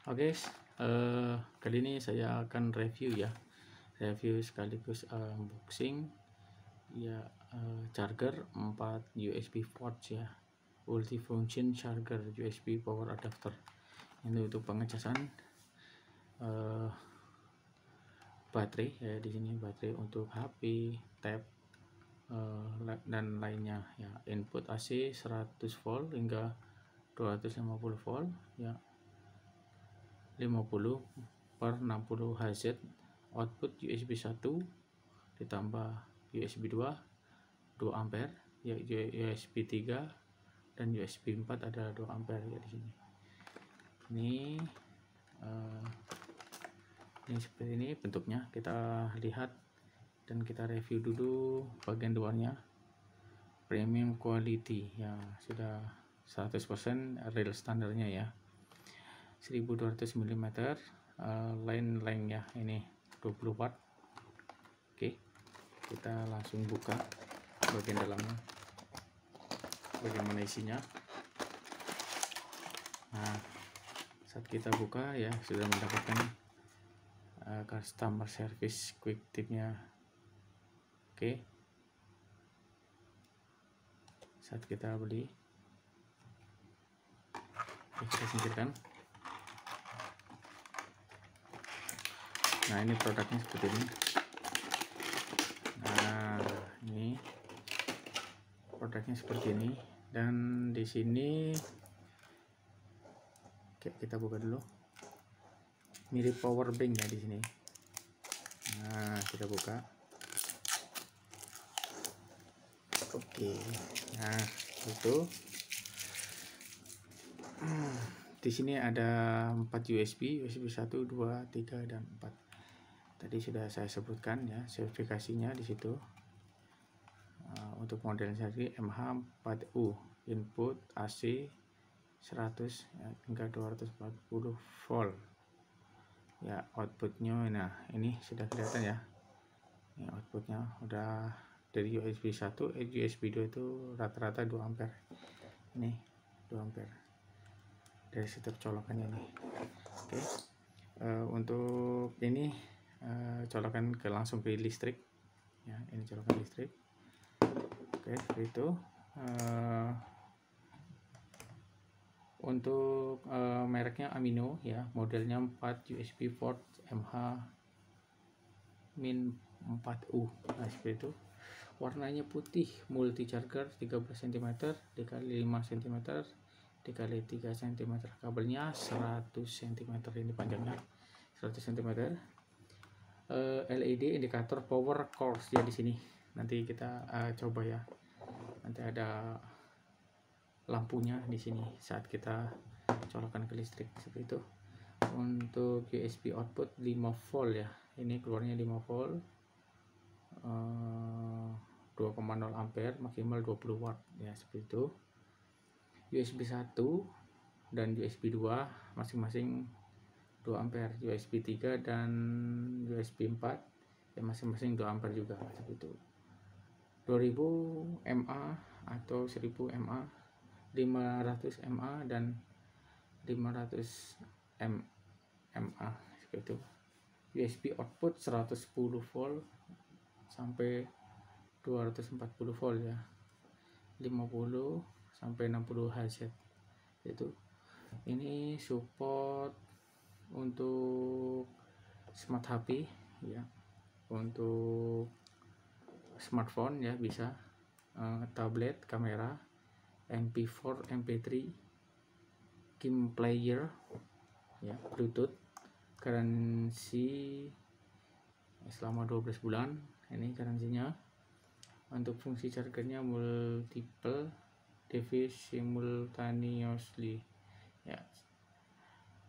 Oke, kali ini saya akan review sekaligus unboxing ya, charger 4 USB ports ya, multifunction charger USB power adapter. Ini untuk pengecasan baterai ya, di sini baterai untuk HP, tab, dan lainnya ya. Input AC 100 volt hingga 250 volt ya, 50 per 60 Hz. Output USB 1 ditambah USB 2 2 ampere ya, USB 3 dan USB 4 ada 2 ampere ya di sini. Ini seperti ini bentuknya. Kita lihat dan kita review dulu bagian luarnya. Premium quality ya, sudah 100% real standarnya ya, 1200 mm, line length ya, ini 20 watt. Oke, kita langsung buka bagian dalamnya, bagaimana isinya. Nah, saat kita buka ya, sudah mendapatkan customer service quick tipnya. Oke, saat kita beli, kita singkirkan. Nah, ini produknya seperti ini. Nah, ini produknya seperti ini. Dan di sini, oke, kita buka dulu. Mirip power bank ya di sini. Nah, kita buka. Oke. Nah, itu. Di sini ada 4 USB 1, 2, 3 dan 4. Tadi sudah saya sebutkan ya spesifikasinya di situ. Untuk model seri MH4U, input AC 100 ya, hingga 240 volt ya. Outputnya, nah ini sudah kelihatan ya, ini outputnya udah dari USB 1 USB 2 itu rata-rata 2 ampere. Ini 2 ampere dari setiap colokannya nih. Oke, untuk ini colokan langsung ke listrik ya, ini colokan listrik. Oke, seperti itu. Untuk mereknya Amino ya, modelnya 4 USB port MH-4U. Nah, seperti itu. Warnanya putih, multi charger 13 cm dikali 5 cm dikali 3 cm. Kabelnya 100 cm ini panjangnya, 100 cm. LED indikator power course ya di sini. Nanti kita coba ya. Nanti ada lampunya di sini saat kita colokkan ke listrik seperti itu. Untuk USB output 5 volt ya. Ini keluarnya 5 volt. 2,0 ampere, maksimal 20 watt ya, seperti itu. USB 1 dan USB 2 masing-masing 2 ampere, USB 3 dan USB 4 ya masing-masing 2 ampere juga, seperti itu. 2000 mAh atau 1000 mAh, 500 mAh dan 500 mAh, seperti itu. USB output 110 volt sampai 240 volt ya, 50 sampai 60 Hz itu. Ini support untuk smart HP ya, untuk smartphone ya bisa, tablet, kamera, MP4, MP3, game player ya, Bluetooth, garansi selama 12 bulan. Ini garansinya. Untuk fungsi chargernya multiple device simultaneously ya.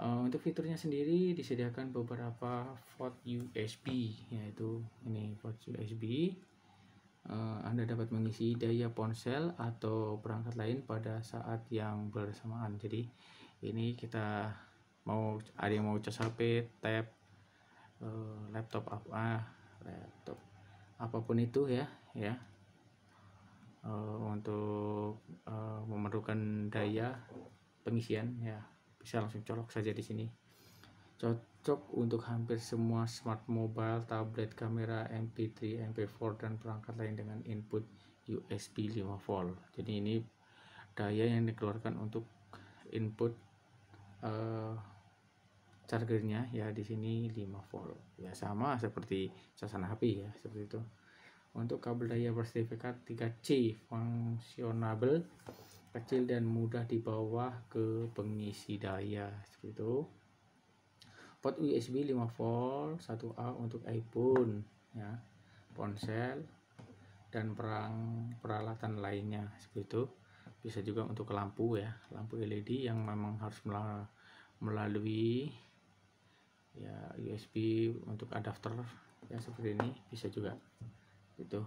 Untuk fiturnya sendiri disediakan beberapa port USB, yaitu ini port USB. Anda dapat mengisi daya ponsel atau perangkat lain pada saat yang bersamaan. Jadi ini kita ada yang mau cas HP, tab, laptop apapun itu ya, untuk memerlukan daya pengisian ya, bisa langsung colok saja di sini. cocok untuk hampir semua smart mobile, tablet, kamera, MP3, MP4 dan perangkat lain dengan input USB 5 volt. Jadi ini daya yang dikeluarkan untuk input chargernya ya, di sini 5 volt. Ya sama seperti casan HP ya, seperti itu. Untuk kabel daya bersertifikat 3C, fungsionabel, kecil dan mudah dibawa ke pengisi daya, seperti itu. Port USB 5 volt 1A untuk iPhone ya, ponsel dan peralatan lainnya, seperti itu. Bisa juga untuk lampu ya, lampu LED yang memang harus melalui ya USB untuk adapter ya, seperti ini bisa juga itu.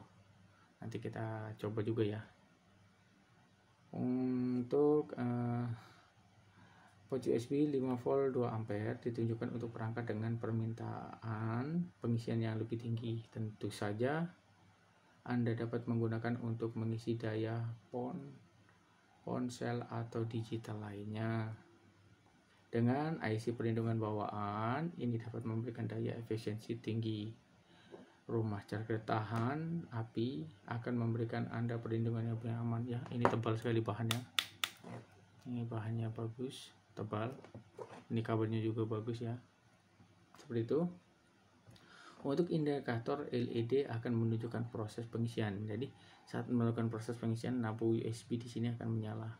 Nanti kita coba juga ya. Untuk port USB 5 volt 2 ampere ditunjukkan untuk perangkat dengan permintaan pengisian yang lebih tinggi. Tentu saja Anda dapat menggunakan untuk mengisi daya ponsel atau digital lainnya. Dengan IC perlindungan bawaan, ini dapat memberikan daya efisiensi tinggi. Rumah charger tahan api akan memberikan Anda perlindungan yang lebih aman ya. Ini tebal sekali bahannya. Ini bahannya bagus, tebal. Ini kabelnya juga bagus ya. Seperti itu. Untuk indikator LED akan menunjukkan proses pengisian. Jadi saat melakukan proses pengisian, lampu USB di sini akan menyala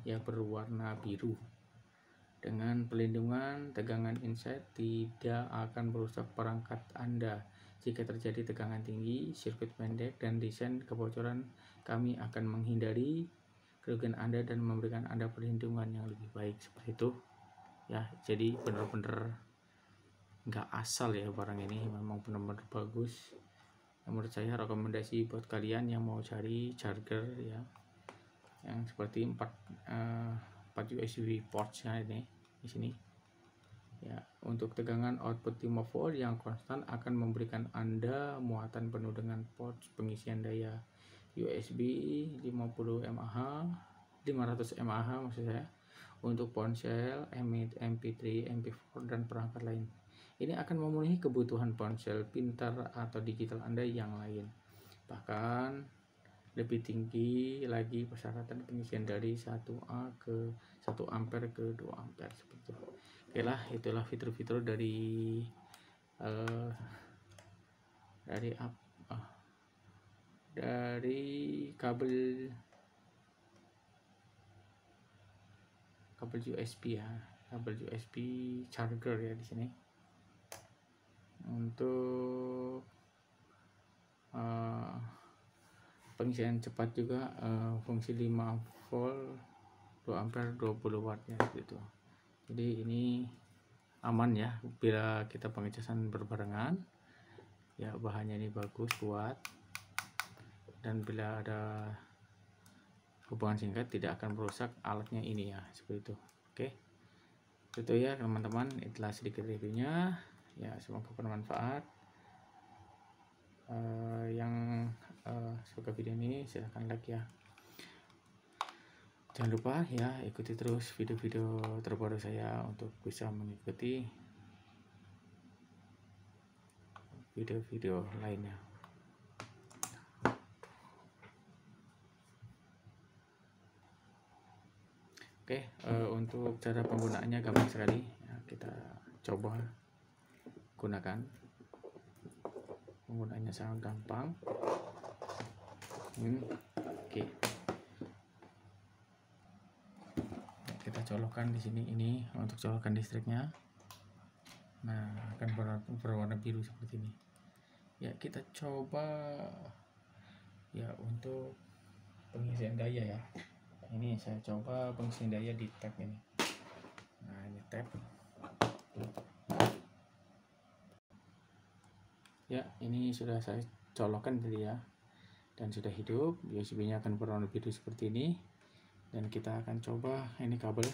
ya, berwarna biru. Dengan pelindungan tegangan inside tidak akan merusak perangkat Anda. Jika terjadi tegangan tinggi, sirkuit pendek, dan desain kebocoran, kami akan menghindari kerugian Anda dan memberikan Anda perlindungan yang lebih baik, seperti itu ya. Jadi benar-benar nggak asal ya, barang ini memang benar-benar bagus. Menurut saya rekomendasi buat kalian yang mau cari charger ya, yang seperti 4 USB ports-nya ini di sini ya. Untuk tegangan output 5 volt yang konstan akan memberikan Anda muatan penuh dengan port pengisian daya USB 50 mAh 500 mAh maksud saya, untuk ponsel, MP3, MP4 dan perangkat lain. Ini akan memenuhi kebutuhan ponsel pintar atau digital Anda yang lain. Bahkan lebih tinggi lagi persyaratan pengisian dari 1A ke 1 ampere ke 2 ampere, seperti itu. Oke lah, itulah fitur-fitur dari kabel USB ya, kabel USB charger ya di sini. Untuk pengisian cepat juga, fungsi 5 volt 2 ampere 20 watt ya, gitu. Jadi ini aman ya bila kita pengecasan berbarengan ya. Bahannya ini bagus, kuat, dan bila ada hubungan singkat tidak akan merusak alatnya ini ya, seperti itu. Oke, itu ya teman-teman, itulah sedikit reviewnya ya, semoga bermanfaat. Yang suka video ini silahkan like ya. Jangan lupa ya, ikuti terus video-video terbaru saya untuk bisa mengikuti video-video lainnya. Oke, untuk cara penggunaannya gampang sekali ya, kita coba gunakan. Penggunaannya sangat gampang. Oke, kita colokkan di sini, ini untuk colokan listriknya. Nah, akan berwarna biru seperti ini ya. Kita coba ya untuk pengisian daya ya. Ini saya coba pengisian daya di tab ini. Nah, ini tab ya, ini sudah saya colokkan tadi ya, dan sudah hidup. USB nya akan berwarna biru seperti ini. Dan kita akan coba ini kabel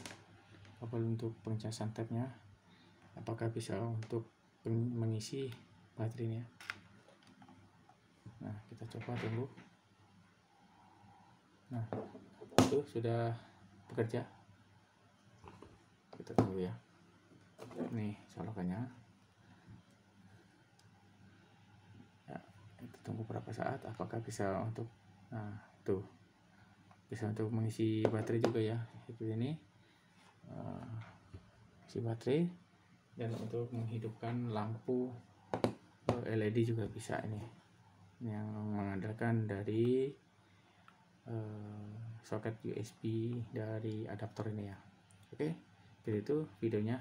untuk pengecasan tabnya, apakah bisa untuk mengisi baterainya. Nah, kita coba tunggu. Nah, itu sudah bekerja. Kita tunggu ya. nih colokannya ya, kita tunggu berapa saat apakah bisa untuk tuh bisa untuk mengisi baterai juga ya seperti ini, isi baterai, dan untuk menghidupkan lampu LED juga bisa ini yang mengandalkan dari soket USB dari adaptor ini ya. Oke, jadi itu videonya.